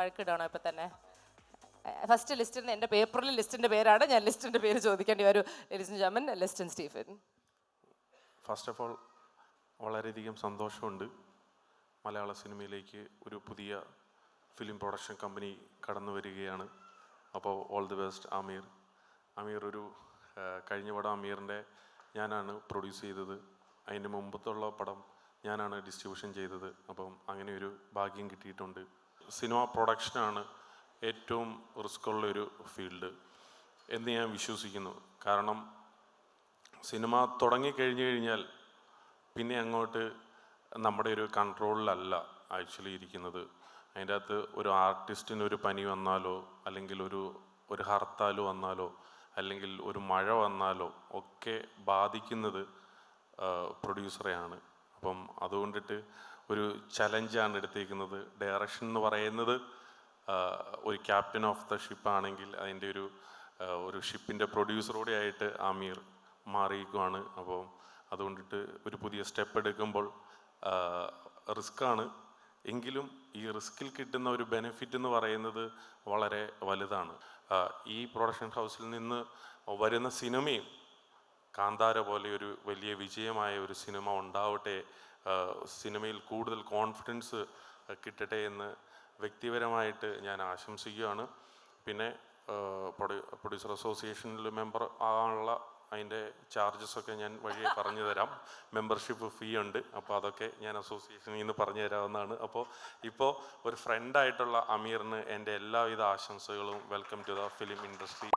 വഴക്കിടണോ ഇപ്പം തന്നെ? ഫസ്റ്റ് ലിസ്റ്റിൽ എൻ്റെ പേപ്പറിൽ ലിസ്റ്റിൻ്റെ പേരാണ്, ഞാൻ ലിസ്റ്റിൻ്റെ പേര് ചോദിക്കേണ്ടി വരും. Ladies and gentlemen, Liston Stephen. First of all വളരെയധികം സന്തോഷമുണ്ട് മലയാള സിനിമയിലേക്ക് ഒരു പുതിയ ഫിലിം പ്രൊഡക്ഷൻ കമ്പനി കടന്നു വരികയാണ്. അപ്പോൾ all the best Aamir. Aamir ഒരു കഴിഞ്ഞ പടം ആമീറിൻ്റെ ഞാനാണ് പ്രൊഡ്യൂസ് ചെയ്തത്. അതിൻ്റെ മുമ്പത്തുള്ള പടം ഞാനാണ് ഡിസ്ട്രിബ്യൂഷൻ ചെയ്തത്. അപ്പം അങ്ങനെ ഒരു ഭാഗ്യം കിട്ടിയിട്ടുണ്ട്. സിനിമ പ്രൊഡക്ഷനാണ് ഏറ്റവും റിസ്ക് ഉള്ളൊരു ഫീൽഡ് എന്ന് ഞാൻ വിശ്വസിക്കുന്നു. കാരണം സിനിമ തുടങ്ങിക്കഴിഞ്ഞു കഴിഞ്ഞാൽ പിന്നെ അങ്ങോട്ട് നമ്മുടെ ഒരു കൺട്രോളിലല്ല ആക്ച്വലി ഇരിക്കുന്നത്. അതിൻ്റെ അകത്ത് ഒരു ആർട്ടിസ്റ്റിന് ഒരു പനി വന്നാലോ, അല്ലെങ്കിൽ ഒരു ഹർത്താൽ വന്നാലോ, അല്ലെങ്കിൽ ഒരു മഴ വന്നാലോ ഒക്കെ ബാധിക്കുന്നത് പ്രൊഡ്യൂസറെയാണ്. അപ്പം അതുകൊണ്ടിട്ട് ഒരു ചലഞ്ചാണ് എടുത്തേക്കുന്നത്. ഡയറക്ഷൻ എന്ന് പറയുന്നത് ഒരു ക്യാപ്റ്റൻ ഓഫ് ദ ഷിപ്പാണെങ്കിൽ അതിൻ്റെ ഒരു ഷിപ്പിൻ്റെ പ്രൊഡ്യൂസറോടെ ആയിട്ട് ആമീർ മാറിയിരിക്കുവാണ്. അപ്പോൾ അതുകൊണ്ടിട്ട് ഒരു പുതിയ സ്റ്റെപ്പ് എടുക്കുമ്പോൾ റിസ്ക്കാണ്. എങ്കിലും ഈ റിസ്കിൽ കിട്ടുന്ന ഒരു ബെനിഫിറ്റ് എന്ന് പറയുന്നത് വളരെ വലുതാണ്. ഈ പ്രൊഡക്ഷൻ ഹൗസിൽ നിന്ന് വരുന്ന സിനിമയും കാന്താര പോലെ ഒരു വലിയ വിജയമായ ഒരു സിനിമ ഉണ്ടാവട്ടെ, സിനിമയിൽ കൂടുതൽ കോൺഫിഡൻസ് കിട്ടട്ടെ എന്ന് വ്യക്തിപരമായിട്ട് ഞാൻ ആശംസിക്കുകയാണ്. പിന്നെ പ്രൊഡ്യൂസർ അസോസിയേഷനിൽ മെമ്പർ ആകാനുള്ള അതിൻ്റെ ചാർജസൊക്കെ ഞാൻ വഴിയെ പറഞ്ഞു തരാം. മെമ്പർഷിപ്പ് ഫീ ഉണ്ട്, അപ്പോൾ അതൊക്കെ ഞാൻ അസോസിയേഷനിൽ നിന്ന് പറഞ്ഞു തരാവുന്നതാണ്. അപ്പോൾ ഇപ്പോൾ ഒരു ഫ്രണ്ടായിട്ടുള്ള അമീറിന് എൻ്റെ എല്ലാവിധ ആശംസകളും. Welcome to the film industry.